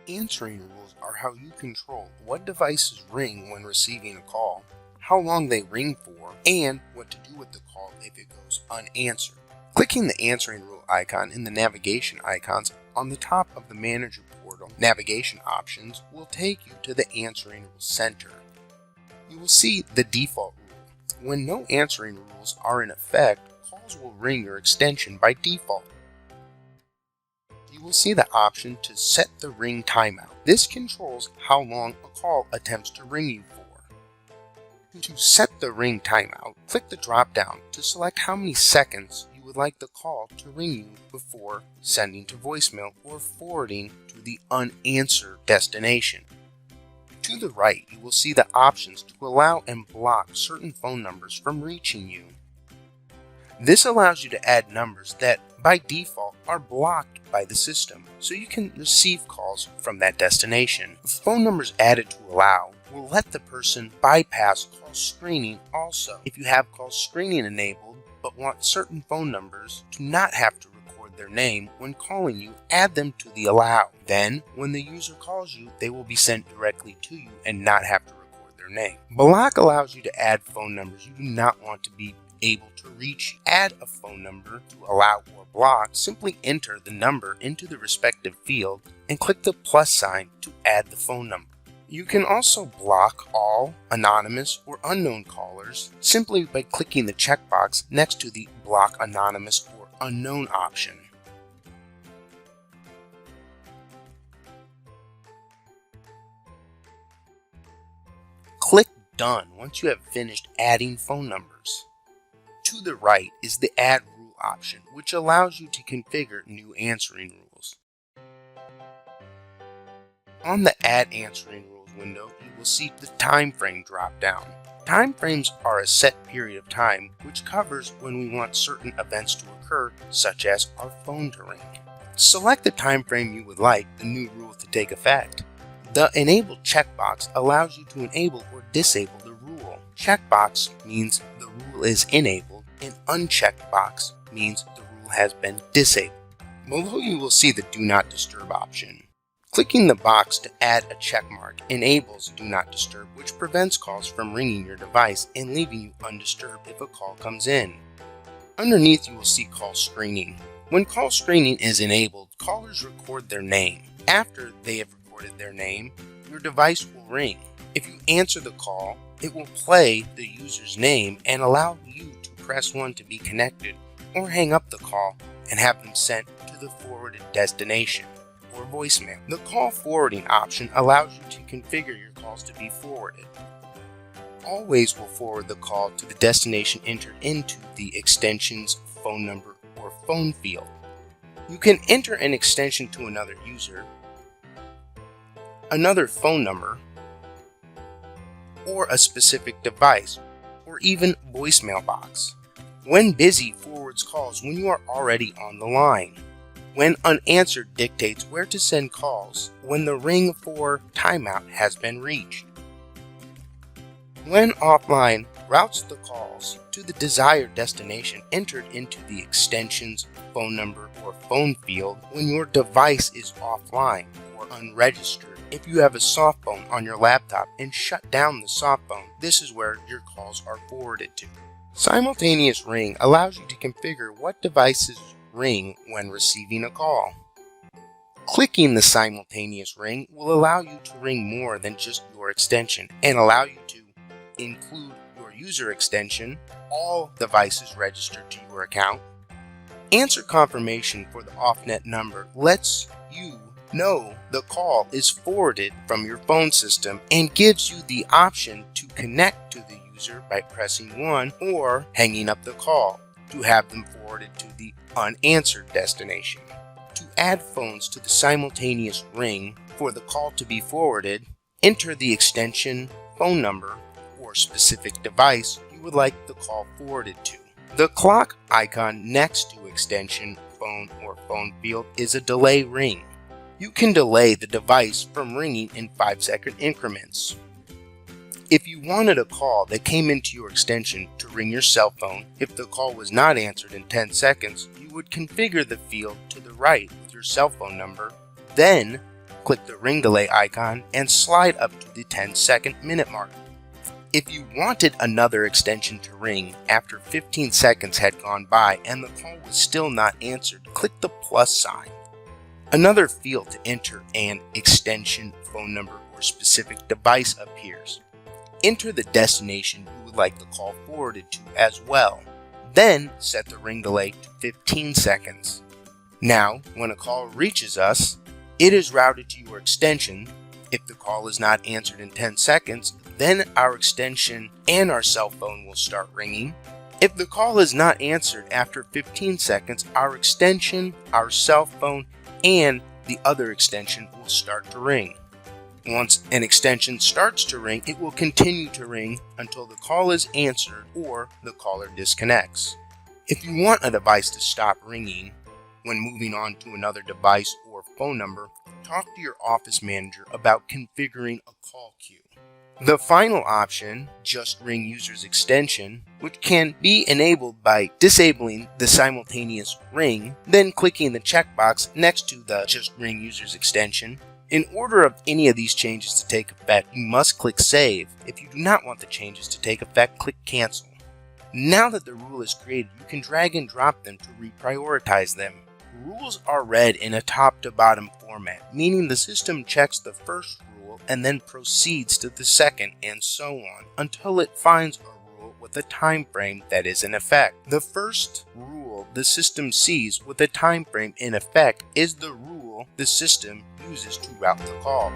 Answering rules are how you control what devices ring when receiving a call, how long they ring for, and what to do with the call if it goes unanswered. Clicking the answering rule icon in the navigation icons on the top of the Manager Portal navigation options will take you to the Answering Rules Center. You will see the default rule. When no answering rules are in effect, calls will ring your extension by default. You will see the option to set the ring timeout. This controls how long a call attempts to ring you for. To set the ring timeout, click the drop-down to select how many seconds you would like the call to ring you before sending to voicemail or forwarding to the unanswered destination. To the right, you will see the options to allow and block certain phone numbers from reaching you. This allows you to add numbers that, by default, are blocked by the system, so you can receive calls from that destination. Phone numbers added to allow will let the person bypass call screening also. If you have call screening enabled, but want certain phone numbers to not have to record their name when calling you, add them to the allow. Then, when the user calls you, they will be sent directly to you and not have to record their name. Block allows you to add phone numbers you do not want to be able to reach you. Add a phone number to allow or block. Simply enter the number into the respective field and click the plus sign to add the phone number. You can also block all anonymous or unknown callers simply by clicking the checkbox next to the block anonymous or unknown option. Click Done once you have finished adding phone numbers. To the right is the Add Rule option, which allows you to configure new answering rules. On the Add Answering Rules window, you will see the time frame drop down. Time frames are a set period of time which covers when we want certain events to occur, such as our phone to ring. Select the time frame you would like the new rule to take effect. The Enable checkbox allows you to enable or disable the rule. Checkbox means the rule is enabled, and unchecked box means the rule has been disabled. Below you will see the Do Not Disturb option. Clicking the box to add a checkmark enables Do Not Disturb, which prevents calls from ringing your device and leaving you undisturbed if a call comes in. Underneath you will see Call Screening. When call screening is enabled, callers record their name. After they have recorded their name, your device will ring. If you answer the call, it will play the user's name and allow you to press 1 to be connected, or hang up the call and have them sent to the forwarded destination or voicemail. The call forwarding option allows you to configure your calls to be forwarded. Always will forward the call to the destination entered into the extension's phone number or phone field. You can enter an extension to another user, another phone number, or a specific device, or even voicemail box. When busy forwards calls when you are already on the line. When unanswered dictates where to send calls when the ring for timeout has been reached. When offline, routes the calls to the desired destination entered into the extension's phone number or phone field when your device is offline or unregistered. If you have a soft phone on your laptop and shut down the soft phone, this is where your calls are forwarded to. Simultaneous ring allows you to configure what devices ring when receiving a call. Clicking the simultaneous ring will allow you to ring more than just your extension and allow you to include your user extension, all devices registered to your account. Answer confirmation for the off-net number lets you know the call is forwarded from your phone system and gives you the option to connect to the user by pressing 1 or hanging up the call to have them forwarded to the unanswered destination. To add phones to the simultaneous ring for the call to be forwarded, enter the extension, phone number, or specific device you would like the call forwarded to. The clock icon next to extension, phone, or phone field is a delay ring. You can delay the device from ringing in 5-second increments. If you wanted a call that came into your extension to ring your cell phone, if the call was not answered in 10 seconds, you would configure the field to the right with your cell phone number, then click the ring delay icon and slide up to the 10-second minute mark. If you wanted another extension to ring after 15 seconds had gone by and the call was still not answered, click the plus sign. Another field to enter an extension, phone number, or specific device appears. Enter the destination you would like the call forwarded to as well. Then set the ring delay to 15 seconds. Now, when a call reaches us, it is routed to your extension. If the call is not answered in 10 seconds, then our extension and our cell phone will start ringing. If the call is not answered after 15 seconds, our extension, our cell phone, and the other extension will start to ring. Once an extension starts to ring, it will continue to ring until the call is answered or the caller disconnects. If you want a device to stop ringing when moving on to another device or phone number, talk to your office manager about configuring a call queue. The final option, Just Ring User's Extension, which can be enabled by disabling the simultaneous ring, then clicking the checkbox next to the Just Ring User's Extension. In order of any of these changes to take effect, you must click Save. If you do not want the changes to take effect, click Cancel. Now that the rule is created, you can drag and drop them to reprioritize them. Rules are read in a top to bottom format, meaning the system checks the first rule and then proceeds to the second and so on until it finds a rule with a time frame that is in effect. The first rule the system sees with a time frame in effect is the rule the system uses to route the call.